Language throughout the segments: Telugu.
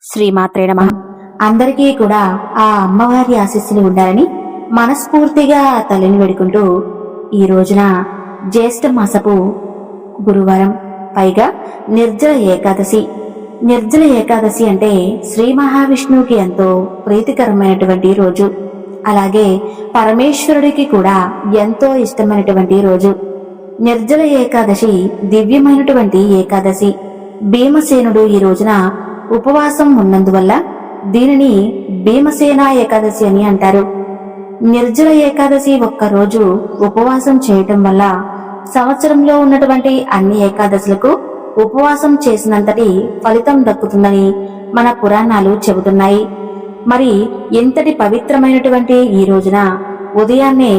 శ్రీమాత్రే నమః. అందరికీ కూడా ఆ అమ్మవారి ఆశీస్సులు ఉండాలని మనస్ఫూర్తిగా తల్లిని వేడుకుంటూ ఈ రోజున జ్యేష్ఠ మాసపు గురువారం, పైగా నిర్జల ఏకాదశి. నిర్జల ఏకాదశి అంటే శ్రీ మహావిష్ణువుకి ఎంతో ప్రీతికరమైనటువంటి రోజు, అలాగే పరమేశ్వరుడికి కూడా ఎంతో ఇష్టమైనటువంటి రోజు. నిర్జల ఏకాదశి దివ్యమైనటువంటి ఏకాదశి. భీమసేనుడు ఈ రోజున ఉపవాసం ఉన్నందువల్ల దీనిని భీమసేన ఏకాదశి అని అంటారు. నిర్జల ఏకాదశి ఒక్కరోజు ఉపవాసం చేయటం వల్ల సంవత్సరంలో ఉన్నటువంటి అన్ని ఏకాదశులకు ఉపవాసం చేసినంతటి ఫలితం దక్కుతుందని మన పురాణాలు చెబుతున్నాయి. మరి ఎంతటి పవిత్రమైనటువంటి ఈ రోజున ఉదయాన్నే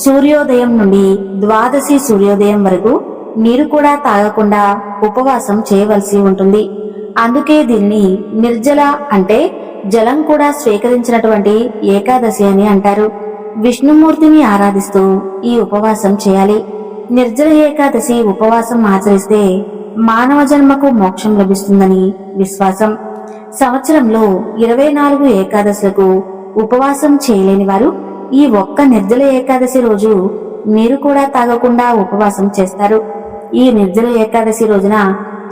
సూర్యోదయం నుండి ద్వాదశి సూర్యోదయం వరకు నీరు కూడా తాగకుండా ఉపవాసం చేయవలసి ఉంటుంది. అందుకే దీనిని నిర్జల అంటే జలం కూడా స్వీకరించినటువంటి ఏకాదశి అని అంటారు. విష్ణుమూర్తిని ఆరాధిస్తూ ఈ ఉపవాసం చేయాలి. నిర్జల ఏకాదశి ఉపవాసం ఆచరిస్తే మానవ జన్మకు మోక్షం లభిస్తుందని విశ్వాసం. సంవత్సరంలో 24 ఏకాదశులకు ఉపవాసం చేయలేని వారు ఈ ఒక్క నిర్జల ఏకాదశి రోజు నీరు కూడా తాగకుండా ఉపవాసం చేస్తారు. ఈ నిర్జల ఏకాదశి రోజున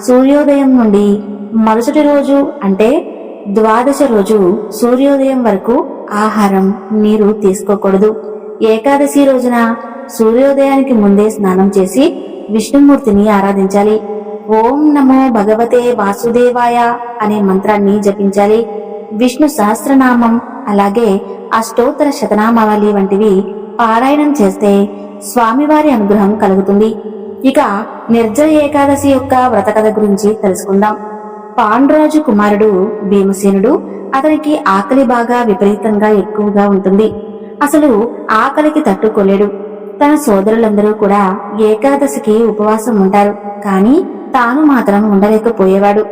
సూర్యోదయం నుండి మరుసటి రోజు అంటే ద్వాదశ రోజు సూర్యోదయం వరకు ఆహారం, నీరు తీసుకోకూడదు. ఏకాదశి రోజున సూర్యోదయానికి ముందే స్నానం చేసి విష్ణుమూర్తిని ఆరాధించాలి. ఓం నమో భగవతే వాసుదేవాయ అనే మంత్రాన్ని జపించాలి. విష్ణు సహస్రనామం అలాగే అష్టోత్తర శతనామావళి వంటివి పారాయణం చేస్తే స్వామివారి అనుగ్రహం కలుగుతుంది. ఇక నిర్జల ఏకాదశి యొక్క వ్రతకథ గురించి తెలుసుకుందాం. పాండురాజు కుమారుడు భీమసేనుడు. అతనికి ఆకలి బాగా విపరీతంగా ఎక్కువగా ఉంటుంది. అసలు ఆకలికి తట్టుకోలేడు. తన సోదరులందరూ కూడా ఏకాదశికి ఉపవాసం ఉంటారు, కానీ తాను మాత్రం ఉండలేకపోయేవాడు.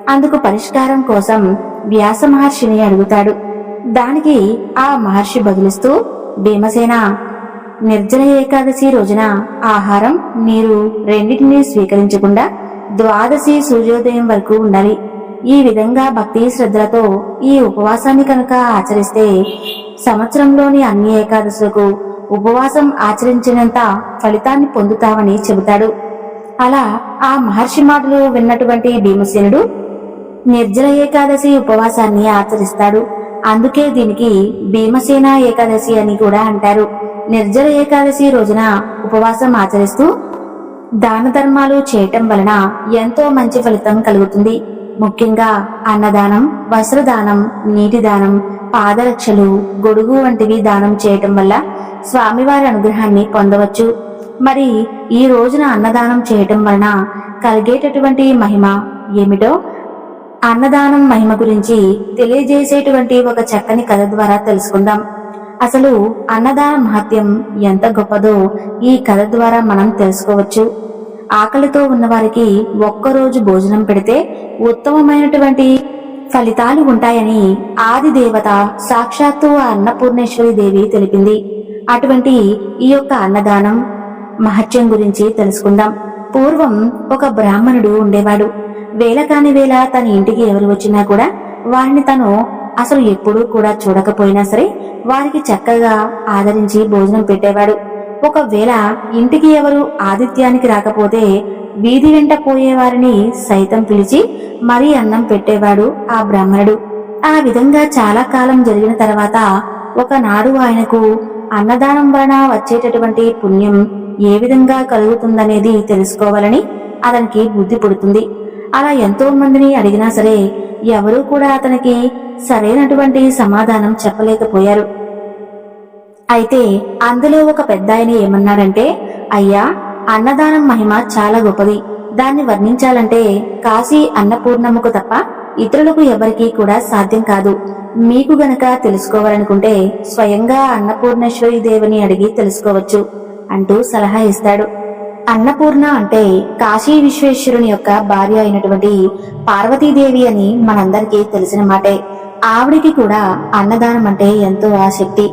అందుకు పరిష్కారం కోసం వ్యాస మహర్షిని అడుగుతాడు. దానికి ఆ మహర్షి బదులిస్తూ, భీమసేన, నిర్జల ఏకాదశి రోజున ఆహారం, నీరు రెండింటినీ స్వీకరించకుండా ద్వాదశి సూర్యోదయం వరకు ఉండాలి. ఈ విధంగా భక్తి శ్రద్ధలతో ఈ ఉపవాసాన్ని కనుక ఆచరిస్తే సంవత్సరంలోని అన్ని ఏకాదశులకు ఉపవాసం ఆచరించినంత ఫలితాన్ని పొందుతామని చెబుతాడు. అలా ఆ మహర్షి మాటలు విన్నటువంటి భీమసేనుడు నిర్జల ఏకాదశి ఉపవాసాన్ని ఆచరిస్తాడు. అందుకే దీనికి భీమసేన ఏకాదశి అని కూడా అంటారు. నిర్జల ఏకాదశి రోజున ఉపవాసం ఆచరిస్తూ దాన ధర్మాలు చేయటం వలన ఎంతో మంచి ఫలితం కలుగుతుంది. ముఖ్యంగా అన్నదానం, వస్త్రదానం, నీటి దానం, పాదరక్షలు, గొడుగు వంటివి దానం చేయటం వల్ల స్వామివారి అనుగ్రహాన్ని పొందవచ్చు. మరి ఈ రోజున అన్నదానం చేయటం వలన కలిగేటటువంటి మహిమ ఏమిటో, అన్నదానం మహిమ గురించి తెలియజేసేటువంటి ఒక చక్కని కథ ద్వారా తెలుసుకుందాం. అసలు అన్నదాన మహత్యం ఎంత గొప్పదో ఈ కథ ద్వారా మనం తెలుసుకోవచ్చు. ఆకలితో ఉన్నవారికి ఒక్కరోజు భోజనం పెడితే ఉత్తమమైనటువంటి ఫలితాలు ఉంటాయని ఆది దేవత సాక్షాత్తు అన్నపూర్ణేశ్వరి దేవి తెలిపింది. అటువంటి ఈ యొక్క అన్నదానం మహత్యం గురించి తెలుసుకుందాం. పూర్వం ఒక బ్రాహ్మణుడు ఉండేవాడు. వేళ కాని వేళ తన ఇంటికి ఎవరు వచ్చినా కూడా వారిని తను అసలు ఎప్పుడూ కూడా చూడకపోయినా సరే వారికి చక్కగా ఆదరించి భోజనం పెట్టేవాడు. ఒకవేళ ఇంటికి ఎవరు ఆతిథ్యానికి రాకపోతే వీధి వెంట పోయేవారిని సైతం పిలిచి మరీ అన్నం పెట్టేవాడు ఆ బ్రాహ్మణుడు. ఆ విధంగా చాలా కాలం జరిగిన తర్వాత ఒకనాడు ఆయనకు అన్నదానం వలన వచ్చేటటువంటి పుణ్యం ఏ విధంగా కలుగుతుందనేది తెలుసుకోవాలని అతనికి బుద్ధి పుడుతుంది. అలా ఎంతో మందిని అడిగినా సరే ఎవరూ కూడా అతనికి సరైనటువంటి సమాధానం చెప్పలేకపోయారు. అయితే అందులో ఒక పెద్ద ఆయన ఏమన్నాడంటే, అయ్యా, అన్నదానం మహిమ చాలా గొప్పది. దాన్ని వర్ణించాలంటే కాశీ అన్నపూర్ణమ్మకు తప్ప ఇతరులకు ఎవరికీ కూడా సాధ్యం కాదు. మీకు గనక తెలుసుకోవాలనుకుంటే స్వయంగా అన్నపూర్ణేశ్వరి దేవిని అడిగి తెలుసుకోవచ్చు అంటూ సలహా ఇస్తాడు. అన్నపూర్ణ అంటే కాశీ విశ్వేశ్వరుని యొక్క భార్య అయినటువంటి పార్వతీదేవి అని మనందరికీ తెలిసిన మాటే. ఆవిడికి కూడా అన్నదానం అంటే ఎంతో ఆసక్తి.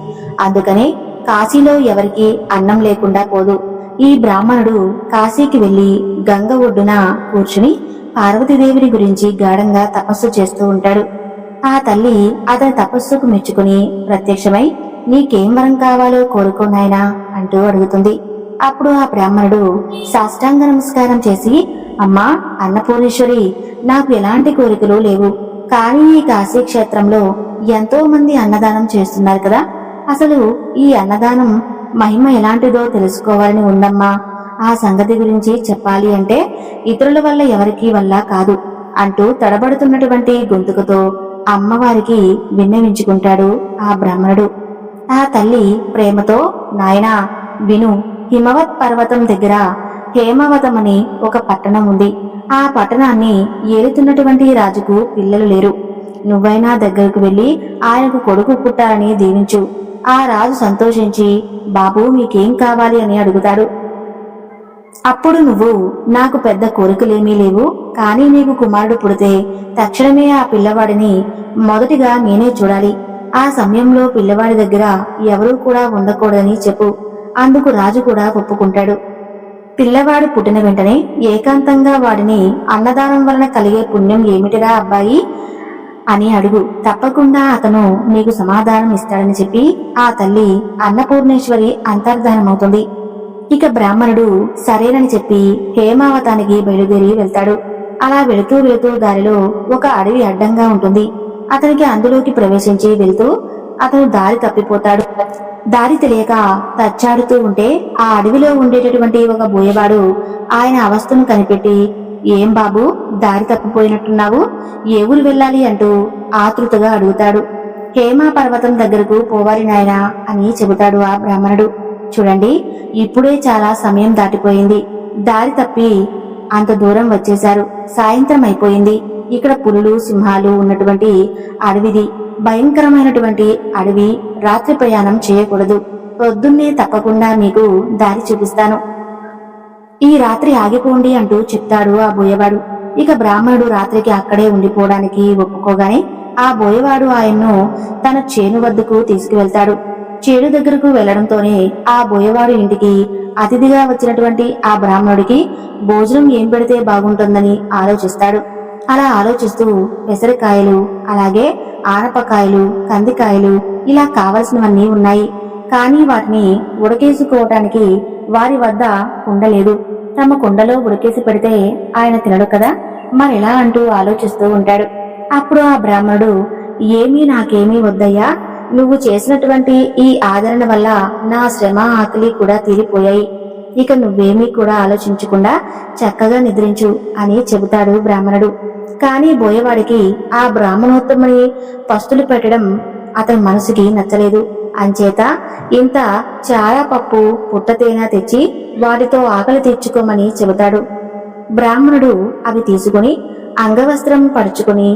అందుకనే కాశీలో ఎవరికి అన్నం లేకుండా పోదు. ఈ బ్రాహ్మణుడు కాశీకి వెళ్లి గంగ ఒడ్డున కూర్చుని పార్వతీదేవిని గురించి గాఢంగా తపస్సు చేస్తూ ఉంటాడు. ఆ తల్లి అతని తపస్సుకు మెచ్చుకుని ప్రత్యక్షమై నీకేం వరం కావాలో కోరుకో నాయనా అంటూ అడుగుతుంది. అప్పుడు ఆ బ్రాహ్మణుడు సాష్టాంగ నమస్కారం చేసి, అమ్మా అన్నపూర్ణేశ్వరి, నాకు ఎలాంటి కోరికలు లేవు, కానీ ఈ కాశీ క్షేత్రంలో ఎంతో మంది అన్నదానం చేస్తున్నారు కదా, అసలు ఈ అన్నదానం మహిమ ఎలాంటిదో తెలుసుకోవాలని ఉందమ్మా. ఆ సంగతి గురించి చెప్పాలి అంటే ఇతరుల వల్ల ఎవరికీ వల్ల కాదు అంటూ తడబడుతున్నటువంటి గొంతుకుతో అమ్మవారికి విన్నవించుకుంటాడు ఆ బ్రాహ్మణుడు. ఆ తల్లి ప్రేమతో, నాయనా విను, హిమవత్ పర్వతం దగ్గర హేమవతమని ఒక పట్టణం ఉంది. ఆ పట్టణాన్ని ఏలుతున్నటువంటి రాజుకు పిల్లలు లేరు. నువ్వైనా దగ్గరకు వెళ్లి ఆయనకు కొడుకు పుట్టాలని దీవించు. ఆ రాజు సంతోషించి బాబు మీకేం కావాలి అని అడుగుతాడు. అప్పుడు నువ్వు నాకు పెద్ద కోరికలేమీ లేవు, కానీ నీకు కుమారుడు పుడితే తక్షణమే ఆ పిల్లవాడిని మొదటిగా నేనే చూడాలి. ఆ సమయంలో పిల్లవాడి దగ్గర ఎవరూ కూడా ఉండకూడదని చెప్పు. అందుకు రాజు కూడా ఒప్పుకుంటాడు. పిల్లవాడు పుట్టిన వెంటనే ఏకాంతంగా వాడిని అన్నదానం వలన కలిగే పుణ్యం ఏమిటిరా అబ్బాయి అని అడుగు, తప్పకుండా అతను నీకు సమాధానం ఇస్తాడని చెప్పి ఆ తల్లి అన్నపూర్ణేశ్వరి అంతర్ధానమవుతుంది. ఇక బ్రాహ్మణుడు సరేనని చెప్పి హేమావతానికి బయలుదేరి వెళ్తాడు. అలా వెళుతూ వెళుతూ దారిలో ఒక అడవి అడ్డంగా ఉంటుంది. అతనికి అందులోకి ప్రవేశించి వెళ్తూ అతను దారి తప్పిపోతాడు. దారి తెలియక తచ్చాడుతూ ఉంటే ఆ అడవిలో ఉండేటటువంటి ఒక బోయవాడు ఆయన అవస్థను కనిపెట్టి, ఏం బాబు దారి తప్పిపోయినట్టున్నావు, ఏ ఊరు వెళ్ళాలి అంటూ ఆతృతగా అడుగుతాడు. హేమా పర్వతం దగ్గరకు పోవాలి నాయనా అని చెబుతాడు ఆ బ్రాహ్మణుడు. చూడండి, ఇప్పుడే చాలా సమయం దాటిపోయింది, దారి తప్పి అంత దూరం వచ్చేశారు, సాయంత్రం అయిపోయింది. ఇక్కడ పులులు సింహాలు ఉన్నటువంటి అడవిది, భయంకరమైనటువంటి అడవి, రాత్రి ప్రయాణం చేయకూడదు. పొద్దున్నే తప్పకుండా మీకు దారి చూపిస్తాను, ఈ రాత్రి ఆగిపోండి అంటూ చెప్తాడు ఆ బోయవాడు. ఇక బ్రాహ్మణుడు రాత్రికి అక్కడే ఉండిపోవడానికి ఒప్పుకోగానే ఆ బోయవాడు ఆయన్ను తన చేను వద్దకు తీసుకువెళ్తాడు. చేను దగ్గరకు వెళ్లడంతోనే ఆ బోయవాడు ఇంటికి అతిథిగా వచ్చినటువంటి ఆ బ్రాహ్మణుడికి భోజనం ఏం పెడితే బాగుంటుందని ఆలోచిస్తాడు. అలా ఆలోచిస్తూ పెసరకాయలు, అలాగే ఆనపకాయలు, కందికాయలు ఇలా కావలసినవన్నీ ఉన్నాయి. కానీ వాటిని ఉడకేసుకోవటానికి వారి వద్ద కుండ లేదు. తమ కుండలో ఉడకేసి పెడితే ఆయన తినడు కదా, మరెలా అంటూ ఆలోచిస్తూ ఉంటాడు. అప్పుడు ఆ బ్రాహ్మణుడు, ఏమీ నాకేమీ వద్దయ్యా, నువ్వు చేసినటువంటి ఈ ఆదరణ వల్ల నా శ్రమ ఆకలి కూడా తీరిపోయాయి. ఇక నువ్వేమీ కూడా ఆలోచించకుండా చక్కగా నిద్రించు అని చెబుతాడు బ్రాహ్మణుడు. కానీ బోయవాడికి ఆ బ్రాహ్మణోత్తముని పస్తులు పెట్టడం అతని మనసుకి నచ్చలేదు. అంచేత ఇంత చాలా పప్పు పుట్టతేనా తెచ్చి వాటితో ఆకలి తెచ్చుకోమని చెబుతాడు. బ్రాహ్మణుడు అవి తీసుకుని అంగవస్త్రం పరుచుకుని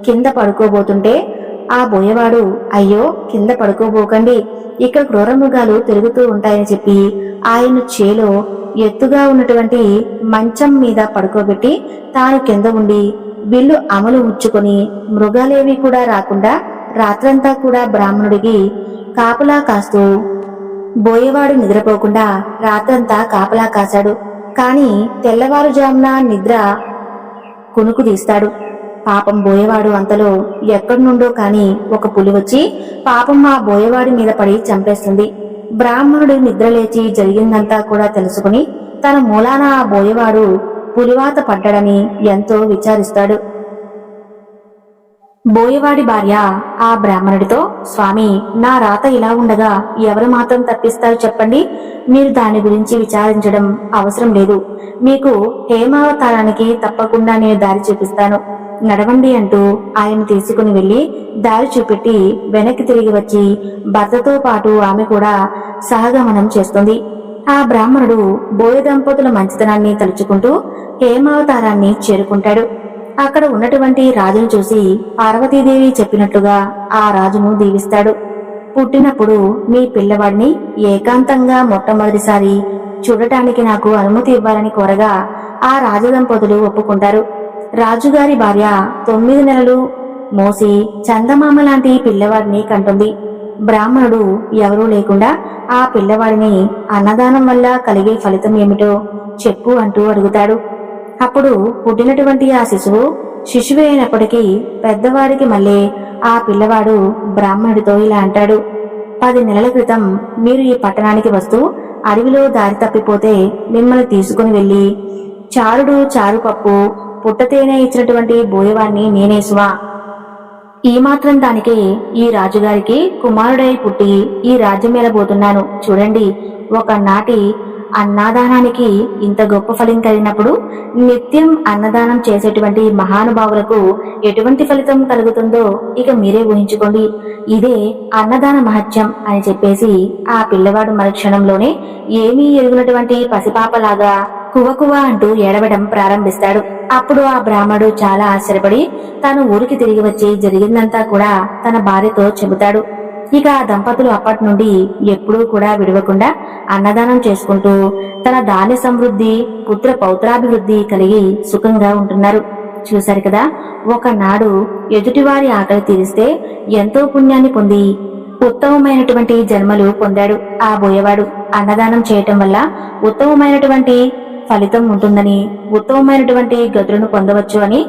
కింద పడుకోబోతుంటే ఆ బోయవాడు, అయ్యో కింద పడుకోబోకండి, ఇక్కడ క్రూరమృగాలు తిరుగుతూ ఉంటాయని చెప్పి ఆయన్ను చేలో ఎత్తుగా ఉన్నటువంటి మంచం మీద పడుకోబెట్టి తాను కింద ఉండి విల్లు అమలు ఉచ్చుకొని మృగాలేవి కూడా రాకుండా రాత్రంతా కూడా బ్రాహ్మణుడికి కాపలా కాస్తూ బోయవాడు నిద్రపోకుండా రాత్రంతా కాపలా కాశాడు. కాని తెల్లవారుజామున నిద్ర కునుకు తీస్తాడు. పాపం బోయవాడు అంతలో ఎక్కడి నుండో కాని ఒక పులి వచ్చి పాపం ఆ బోయవాడి మీద పడి చంపేస్తుంది. బ్రాహ్మణుడు నిద్రలేచి జరిగిందంతా కూడా తెలుసుకుని తన మూలాన ఆ బోయవాడు పులివాత పడ్డాడని ఎంతో విచారిస్తాడు. బోయవాడి భార్య ఆ బ్రాహ్మణుడితో, స్వామి, నా రాత ఇలా ఉండగా ఎవరు మాత్రం తప్పిస్తారు చెప్పండి, మీరు దాని గురించి విచారించడం అవసరం లేదు, మీకు హేమావతారానికి తప్పకుండా నేను దారి చూపిస్తాను, నడవండి అంటూ ఆయన తీసుకుని వెళ్లి దారి చూపెట్టి వెనక్కి తిరిగి వచ్చి భర్తతో పాటు ఆమె కూడా సహగమనం చేస్తుంది. ఆ బ్రాహ్మణుడు బోయ దంపతుల మంచితనాన్ని తలుచుకుంటూ హేమావతారాన్ని చేరుకుంటాడు. అక్కడ ఉన్నటువంటి రాజును చూసి పార్వతీదేవి చెప్పినట్లుగా ఆ రాజును దీవిస్తాడు. పుట్టినప్పుడు మీ పిల్లవాడిని ఏకాంతంగా మొట్టమొదటిసారి చూడటానికి నాకు అనుమతి ఇవ్వాలని కోరగా ఆ రాజదంపతులు ఒప్పుకుంటారు. రాజుగారి భార్య 9 నెలలు మోసి చందమామ లాంటి పిల్లవాడిని కంటుంది. బ్రాహ్మణుడు ఎవరూ లేకుండా ఆ పిల్లవాడిని అన్నదానం వల్ల కలిగే ఫలితం ఏమిటో చెప్పు అంటూ అడుగుతాడు. అప్పుడు పుట్టినటువంటి ఆ శిశువే అయినప్పటికీ పెద్దవాడికి మళ్ళీ ఆ పిల్లవాడు బ్రాహ్మణుడితో ఇలా అంటాడు. 10 నెలల క్రితం మీరు ఈ పట్టణానికి వస్తూ అడవిలో దారి తప్పిపోతే మిమ్మల్ని తీసుకుని వెళ్లి చారుపప్పు పుట్టతేనె ఇచ్చినటువంటి బోయవాణ్ణి నేనేసువా. ఈ మాత్రం దానికి ఈ రాజుగారికి కుమారుడై పుట్టి ఈ రాజ్యం వెళ్ళబోతున్నాను. చూడండి, ఒకనాటి అన్నదానానికి ఇంత గొప్ప ఫలం కలిగినప్పుడు నిత్యం అన్నదానం చేసేటువంటి మహానుభావులకు ఎటువంటి ఫలితం కలుగుతుందో ఇక మీరే ఊహించుకోండి. ఇదే అన్నదాన మహత్యం అని చెప్పేసి ఆ పిల్లవాడు మరుక్షణంలోనే ఏమీ ఎరుగునటువంటి పసిపాపలాగా కువకువ అంటూ ఏడవడం ప్రారంభిస్తాడు. అప్పుడు ఆ బ్రాహ్మడు చాలా ఆశ్చర్యపడి తాను ఊరికి తిరిగి వచ్చి జరిగిందంతా కూడా తన భార్యతో చెబుతాడు. ఇక ఆ దంపతులు అప్పటి నుండి ఎప్పుడూ కూడా విడవకుండా అన్నదానం చేసుకుంటూ తన ధాన్య సమృద్ధి పుత్ర పౌత్రాభివృద్ధి కలిగి సుఖంగా ఉంటున్నారు. చూశారు కదా, ఒకనాడు ఎదుటివారి ఆకలి తీరిస్తే ఎంతో పుణ్యాన్ని పొంది ఉత్తమమైనటువంటి జన్మలు పొందాడు ఆ బోయవాడు. అన్నదానం చేయటం వల్ల ఉత్తమమైనటువంటి ఫలితం ఉంటుందని, ఉత్తమమైనటువంటి గతులను పొందవచ్చు అని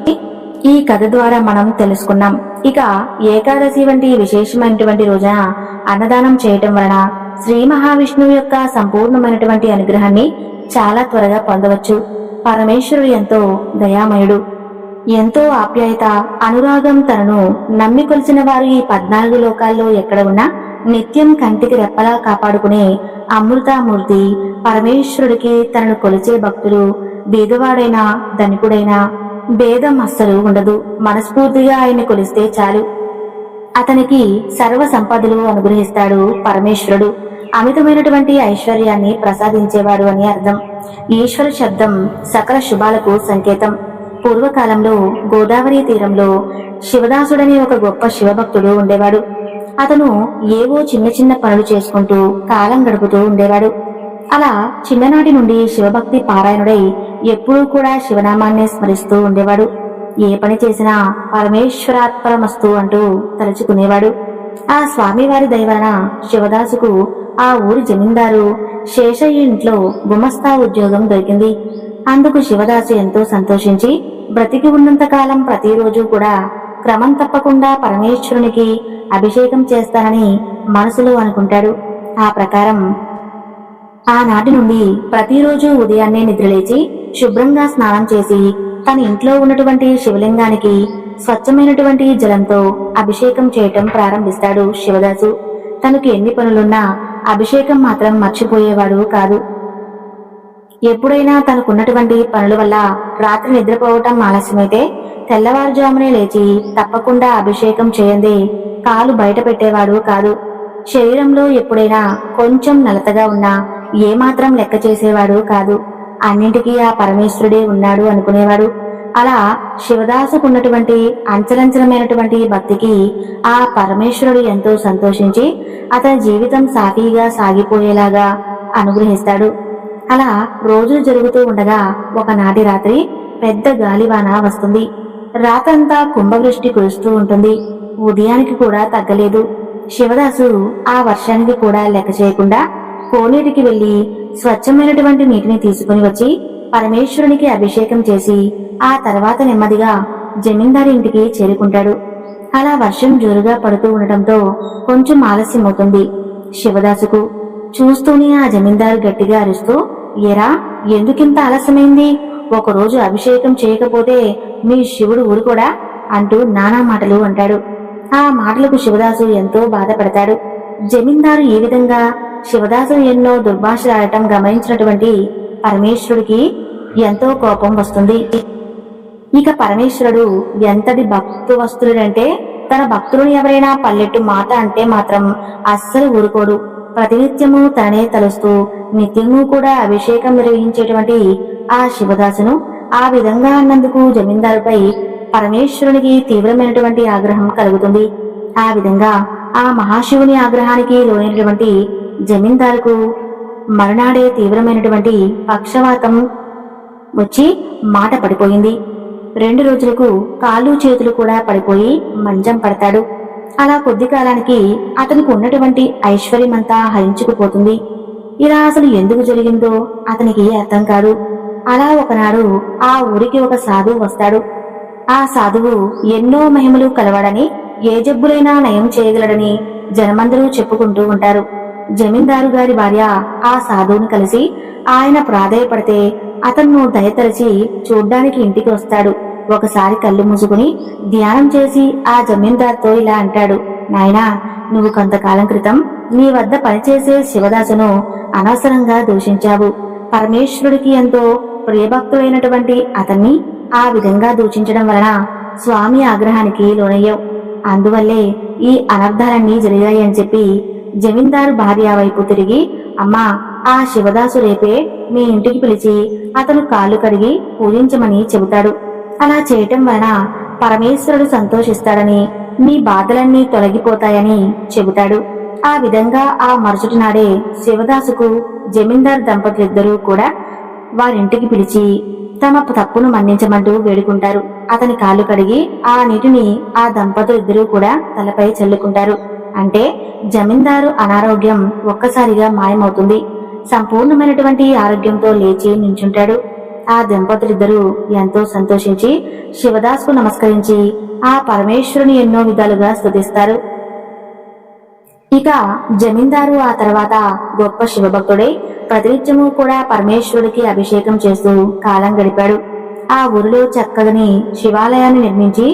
ఈ కథ ద్వారా మనం తెలుసుకున్నాం. ఇక ఏకాదశి వంటి విశేషమైనటువంటి రోజున అన్నదానం చేయటం వలన శ్రీ మహావిష్ణువు యొక్క సంపూర్ణమైనటువంటి అనుగ్రహాన్ని చాలా త్వరగా పొందవచ్చు. పరమేశ్వరుడు ఎంతో దయామయుడు, ఎంతో ఆప్యాయత అనురాగం తనను నమ్మి కొలిచిన వారు ఈ 14 లోకాల్లో ఎక్కడ ఉన్నా నిత్యం కంటికి రెప్పలా కాపాడుకునే అమృతామూర్తి పరమేశ్వరుడికి తనను కొలిచే భక్తులు బీదవాడైనా ధనికుడైనా భేదం అస్సలు ఉండదు. మనస్ఫూర్తిగా ఆయన్ని కొలిస్తే చాలు, అతనికి సర్వ సంపదలు అనుగ్రహిస్తాడు పరమేశ్వరుడు. అమితమైనటువంటి ఐశ్వర్యాన్ని ప్రసాదించేవాడు అని అర్థం. ఈశ్వర శబ్దం సకల శుభాలకు సంకేతం. పూర్వకాలంలో గోదావరి తీరంలో శివదాసుడనే ఒక గొప్ప శివభక్తుడు ఉండేవాడు. అతను ఏవో చిన్న చిన్న పనులు చేసుకుంటూ కాలం గడుపుతూ ఉండేవాడు. అలా చిన్ననాటి నుండి శివభక్తి పారాయణుడై ఎప్పుడూ కూడా శివనామాన్నే స్మరిస్తూ ఉండేవాడు. ఏ పని చేసినా పరమేశ్వరాత్పరమస్తు అంటూ తలుచుకునేవాడు. ఆ స్వామివారి దయవలన శివదాసుకు ఆ ఊరి జమీందారు శేషయ్య ఇంట్లో గుమస్తా ఉద్యోగం దొరికింది. అందుకు శివదాసు ఎంతో సంతోషించి బ్రతికి ఉన్నంత కాలం ప్రతిరోజు కూడా క్రమం తప్పకుండా పరమేశ్వరునికి అభిషేకం చేస్తానని మనసులో అనుకుంటాడు. ఆ ప్రకారం ఆనాటి నుండి ప్రతిరోజు ఉదయాన్నే నిద్రలేచి శుభ్రంగా స్నానం చేసి తన ఇంట్లో ఉన్నటువంటి శివలింగానికి స్వచ్ఛమైనటువంటి జలంతో అభిషేకం చేయటం ప్రారంభిస్తాడు శివదాసు. తనకు ఎన్ని పనులున్నా అభిషేకం మాత్రం మర్చిపోయేవాడు కాదు. ఎప్పుడైనా తనకున్నటువంటి పనుల వల్ల రాత్రి నిద్రపోవటం ఆలస్యమైతే తెల్లవారుజామునే లేచి తప్పకుండా అభిషేకం చేయందే కాలు బయట పెట్టేవాడు కాదు. శరీరంలో ఎప్పుడైనా కొంచెం నలతగా ఉన్నా ఏమాత్రం లెక్క చేసేవాడు కాదు. అన్నింటికీ ఆ పరమేశ్వరుడే ఉన్నాడు అనుకునేవాడు. అలా శివదాసుకున్నటువంటి అంచలంచలమైనటువంటి భక్తికి ఆ పరమేశ్వరుడు ఎంతో సంతోషించి అతని జీవితం సాఫీగా సాగిపోయేలాగా అనుగ్రహిస్తాడు. అలా రోజులు జరుగుతూ ఉండగా ఒకనాటి రాత్రి పెద్ద గాలివాన వస్తుంది. రాత్రంతా కుంభవృష్టి కురుస్తూ ఉంటుంది. ఉదయానికి కూడా తగ్గలేదు. శివదాసు ఆ వర్షానికి కూడా లెక్క చేయకుండా కోనేటికి వెళ్లి స్వచ్ఛమైనటువంటి నీటిని తీసుకుని వచ్చి పరమేశ్వరునికి అభిషేకం చేసి ఆ తర్వాత నెమ్మదిగా జమీందారి ఇంటికి చేరుకుంటాడు. అలా వర్షం జోరుగా పడుతూ ఉండటంతో కొంచెం ఆలస్యం అవుతుంది శివదాసుకు. చూస్తూనే ఆ జమీందారు గట్టిగా అరుస్తూ, ఎరా, ఎందుకింత ఆలస్యమైంది? ఒకరోజు అభిషేకం చేయకపోతే మీ శివుడు ఊరుకోడా అంటూ నానా మాటలు అంటాడు. ఆ మాటలకు శివదాసు ఎంతో బాధపడతాడు. జమీందారు ఈ విధంగా శివదాసు ఎన్నో దుర్భాషలాడటం గమనించినటువంటి పరమేశ్వరుడికి ఎంతో కోపం వస్తుంది. ఇక పరమేశ్వరుడు ఎంతటి భక్తువస్తులుడంటే తన భక్తులను ఎవరైనా పల్లెట్టు మాట అంటే మాత్రం అస్సలు ఊరుకోడు. ప్రతినిత్యము తననే తలుస్తూ నిత్యము కూడా అభిషేకం నిర్వహించేటువంటి ఆ శివదాసును ఆ విధంగా అన్నందుకు జమీందారుపై పరమేశ్వరునికి తీవ్రమైనటువంటి ఆగ్రహం కలుగుతుంది. ఆ విధంగా ఆ మహాశివుని ఆగ్రహానికి లోనైనటువంటి జమీందారుకు మరునాడే తీవ్రమైనటువంటి పక్షవాతం వచ్చి మాట పడిపోయింది. 2 రోజులకు కాళ్ళు చేతులు కూడా పడిపోయి మంచం పడతాడు. అలా కొద్ది కాలానికి అతనికి ఉన్నటువంటి ఐశ్వర్యమంతా హరించుకుపోతుంది. ఇలా అసలు ఎందుకు జరిగిందో అతనికి అర్థం కాదు. అలా ఒకనాడు ఆ ఊరికి ఒక సాధువు వస్తాడు. ఆ సాధువు ఎన్నో మహిమలు కలవాడని, ఏ జబ్బులైనా నయం చేయగలడని జనమందరూ చెప్పుకుంటూ ఉంటారు. జమీందారు గారి భార్య ఆ సాధువుని కలిసి ఆయన ప్రాధేయపడితే అతను దయతలిచి చూడ్డానికి ఇంటికి వస్తాడు. ఒకసారి కళ్ళు మూసుకుని ధ్యానం చేసి ఆ జమీందార్తో ఇలా అంటాడు: నాయనా, నువ్వు కొంతకాలం క్రితం నీ వద్ద పనిచేసే శివదాసును అనవసరంగా దూషించావు. పరమేశ్వరుడికి ఎంతో ప్రియభక్తులైనటువంటి అతన్ని ఆ విధంగా దూషించడం వలన స్వామి ఆగ్రహానికి లోనయ్యావు. అందువల్లే ఈ అనర్థాలన్నీ జరిగాయని చెప్పి జమీందారు భార్య వైపు తిరిగి, అమ్మా, ఆ శివదాసు రేపే మీ ఇంటికి పిలిచి అతను కాళ్ళు కడిగి పూజించమని చెబుతాడు. అలా చేయటం వలన పరమేశ్వరుడు సంతోషిస్తాడని, మీ బాధలన్నీ తొలగిపోతాయని చెబుతాడు. ఆ విధంగా ఆ మరుసటి నాడే శివదాసుకు జమీందార్ దంపతులిద్దరూ కూడా వారింటికి పిలిచి తమ తప్పును మన్నించమంటూ వేడుకుంటారు. అతని కాళ్ళు కడిగి ఆ నీటిని ఆ దంపతులిద్దరూ కూడా తలపై చల్లుకుంటారు. అంటే జమీందారు అనారోగ్యం ఒక్కసారిగా మాయమవుతుంది. సంపూర్ణమైనటువంటి ఆరోగ్యంతో లేచి నించుంటాడు. ఆ దంపతులిద్దరూ ఎంతో సంతోషించి శివదాసుకు నమస్కరించి ఆ పరమేశ్వరుని ఎన్నో విధాలుగా స్తుతిస్తారు. ఇక జమీందారు ఆ తర్వాత గొప్ప శివభక్తుడై ప్రతినిత్యము కూడా పరమేశ్వరుడికి అభిషేకం చేస్తూ కాలం గడిపాడు. ఆ ఊరిలో చక్కని శివాలయాన్ని నిర్మించి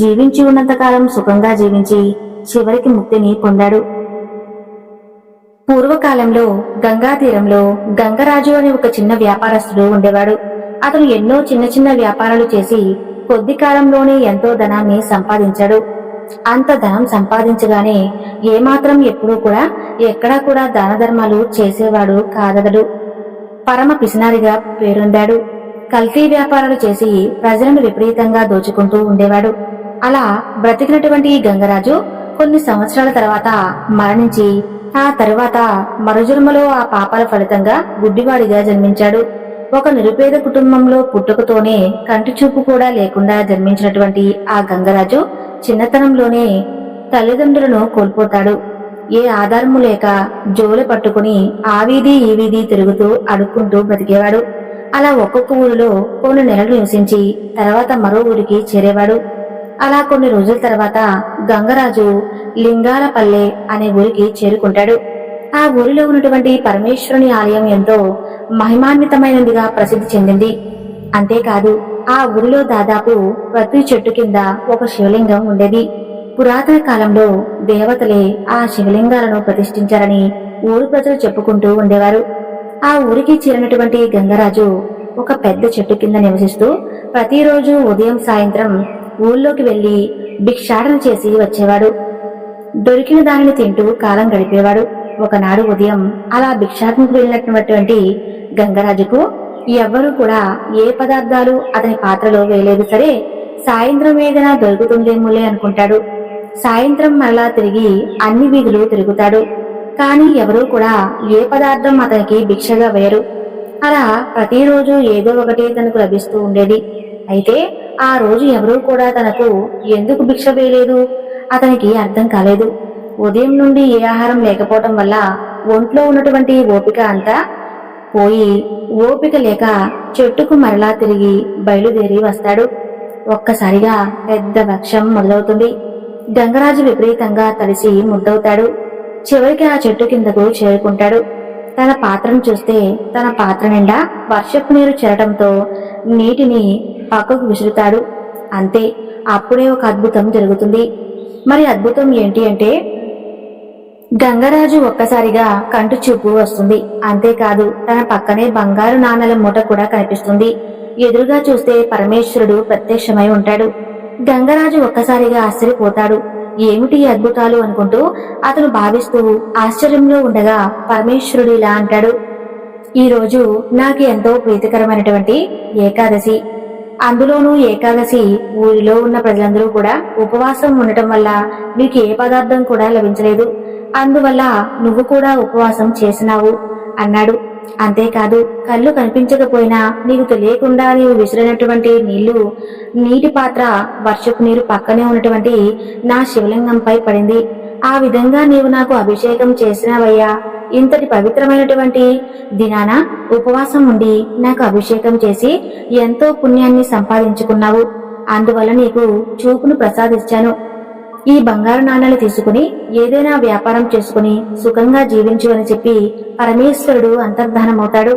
జీవించి ఉన్నంతకాలం సుఖంగా జీవించి చివరికి ముక్తిని పొందాడు. పూర్వకాలంలో గంగా తీరంలో గంగరాజు అనే ఒక చిన్న వ్యాపారస్తుడు ఉండేవాడు. అతను ఎన్నో చిన్న చిన్న వ్యాపారాలు చేసి కొద్ది కాలంలోనే ఎంతో ధనాన్ని సంపాదించాడు. అంత ధనం సంపాదించగానే ఏమాత్రం ఎప్పుడూ కూడా ఎక్కడా కూడా దాన ధర్మాలు చేసేవాడు కాదగడు. పరమ పిసినారిగా పేరొందాడు. కల్తీ వ్యాపారాలు చేసి ప్రజలను విపరీతంగా దోచుకుంటూ ఉండేవాడు. అలా బ్రతికినటువంటి ఈ గంగరాజు కొన్ని సంవత్సరాల తర్వాత మరణించి ఆ తరువాత మరుజన్మలో ఆ పాపాల ఫలితంగా గుడ్డివాడిగా జన్మించాడు. ఒక నిరుపేద కుటుంబంలో పుట్టుకతోనే కంటి చూపు కూడా లేకుండా జన్మించినటువంటి ఆ గంగరాజు చిన్నతనంలోనే తల్లిదండ్రులను కోల్పోతాడు. ఏ ఆధారము లేక జోలు పట్టుకుని ఆ వీధి ఈ వీధి తిరుగుతూ అడుక్కుంటూ బ్రతికేవాడు. అలా ఒక్కొక్క ఊరిలో కొన్ని నెలలు నివసించి తర్వాత మరో ఊరికి చేరేవాడు. అలా కొన్ని రోజుల తర్వాత గంగరాజు లింగాలపల్లె అనే ఊరికి చేరుకుంటాడు. ఆ ఊరిలో ఉన్నటువంటి పరమేశ్వరుని ఆలయం ఎంతో మహిమాన్వితమైనదిగా ప్రసిద్ధి చెందింది. అంతేకాదు ఆ ఊరిలో దాదాపు ప్రతి చెట్టు కింద ఒక శివలింగం ఉండేది. పురాతన కాలంలో దేవతలే ఆ శివలింగాలను ప్రతిష్ఠించారని ఊరు ప్రజలు చెప్పుకుంటూ ఉండేవారు. ఆ ఊరికి చేరినటువంటి గంగరాజు ఒక పెద్ద చెట్టు కింద నివసిస్తూ ప్రతిరోజు ఉదయం సాయంత్రం ఊళ్ళోకి వెళ్లి భిక్షాటన చేసి వచ్చేవాడు. దొరికిన దానిని తింటూ కాలం గడిపేవాడు. ఒకనాడు ఉదయం అలా భిక్షాటనకు వెళ్ళినటువంటి గంగరాజుకు ఎవ్వరూ కూడా ఏ పదార్థాలు అతని పాత్రలో వేయలేదు. సరే, సాయంత్రం ఏదైనా దొరుకుతుందేమోలే అనుకుంటాడు. సాయంత్రం మరలా తిరిగి అన్ని వీధులు తిరుగుతాడు. కాని ఎవరూ కూడా ఏ పదార్థం అతనికి భిక్షగా వేయరు. అలా ప్రతిరోజు ఏదో ఒకటి తనకు లభిస్తూ ఉండేది. అయితే ఆ రోజు ఎవరూ కూడా తనకు ఎందుకు భిక్ష వేయలేదు అతనికి అర్థం కాలేదు. ఉదయం నుండి ఏ ఆహారం లేకపోవటం వల్ల ఒంట్లో ఉన్నటువంటి ఓపిక అంతా పోయి ఓపిక లేక చెట్టుకు మరలా తిరిగి బయలుదేరి వస్తాడు. ఒక్కసారిగా పెద్ద వర్షం మొదలవుతుంది. గంగరాజు విపరీతంగా తడిసి ముద్దవుతాడు. చివరికి ఆ చెట్టు కిందకు చేరుకుంటాడు. తన పాత్రను చూస్తే తన పాత్ర నిండా వర్షపు నీరు చేరటంతో నీటిని పక్కకు విసురుతాడు. అంతే, అప్పుడే ఒక అద్భుతం జరుగుతుంది. మరి అద్భుతం ఏంటి అంటే గంగరాజు ఒక్కసారిగా కంటి చూపు వస్తుంది. అంతేకాదు తన పక్కనే బంగారు నాణాల మూట కూడా కనిపిస్తుంది. ఎదురుగా చూస్తే పరమేశ్వరుడు ప్రత్యక్షమై ఉంటాడు. గంగరాజు ఒక్కసారిగా ఆశ్చర్యపోతాడు. ఏమిటి అద్భుతాలు అనుకుంటూ అతను భావిస్తూ ఆశ్చర్యంలో ఉండగా పరమేశ్వరుడు ఇలా అంటాడు: ఈ రోజు నాకు ఎంతో ప్రీతికరమైనటువంటి ఏకాదశి. అందులోనూ ఏకాదశి ఊరిలో ఉన్న ప్రజలందరూ కూడా ఉపవాసం ఉండటం వల్ల నీకు ఏ పదార్థం కూడా లభించలేదు. అందువల్ల నువ్వు కూడా ఉపవాసం చేసినావు అన్నాడు. అంతేకాదు కళ్ళు కనిపించకపోయినా నీకు తెలియకుండా నీవు విసిరినటువంటి నీటి పాత్ర వర్షపు నీరు పక్కనే ఉన్నటువంటి నా శివలింగంపై పడింది. ఆ విధంగా నీవు నాకు అభిషేకం చేసినావయ్యా. ఇంతటి పవిత్రమైనటువంటి దినాన ఉపవాసం ఉండి నాకు అభిషేకం చేసి ఎంతో పుణ్యాన్ని సంపాదించుకున్నావు. అందువల్ల నీకు చూపును ప్రసాదించాను. ఈ బంగారు నాణాలు తీసుకుని ఏదైనా వ్యాపారం చేసుకుని సుఖంగా జీవించు అని చెప్పి పరమేశ్వరుడు అంతర్ధానమవుతాడు.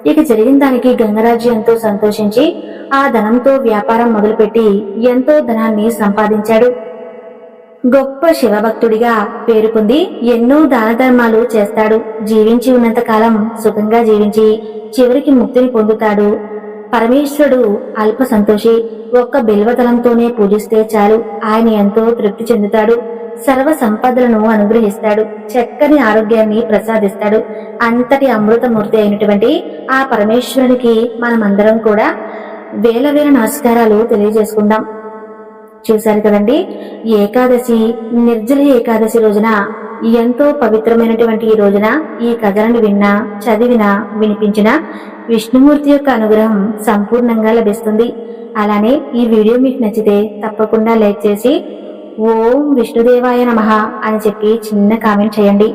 ఇక జరిగిన దానికి గంగరాజు ఎంతో సంతోషించి ఆ ధనంతో వ్యాపారం మొదలుపెట్టి ఎంతో ధనాన్ని సంపాదించాడు. గొప్ప శివభక్తుడిగా పేరుకుంది. ఎన్నో దాన ధర్మాలు చేస్తాడు. జీవించి ఉన్నంత కాలం సుఖంగా జీవించి చివరికి ముక్తిని పొందుతాడు. పరమేశ్వరుడు అల్ప సంతోషి. ఒక్క బిల్వదళంతోనే పూజిస్తే చాలు ఆయన ఎంతో తృప్తి చెందుతాడు. సర్వ సంపదలను అనుగ్రహిస్తాడు. చక్కని ఆరోగ్యాన్ని ప్రసాదిస్తాడు. అంతటి అమృతమూర్తి అయినటువంటి ఆ పరమేశ్వరునికి మనమందరం కూడా వేల వేల నమస్కారాలు తెలియజేసుకుందాం. చూశారు కదండి, ఏకాదశి, నిర్జల ఏకాదశి రోజున ఎంతో పవిత్రమైనటువంటి ఈ రోజున ఈ కథలను విన్నా, చదివినా, వినిపించినా విష్ణుమూర్తి యొక్క అనుగ్రహం సంపూర్ణంగా లభిస్తుంది. అలానే ఈ వీడియో మీకు నచ్చితే తప్పకుండా లైక్ చేసి ఓం విష్ణుదేవాయ నమః అని చెప్పి చిన్న కామెంట్ చేయండి.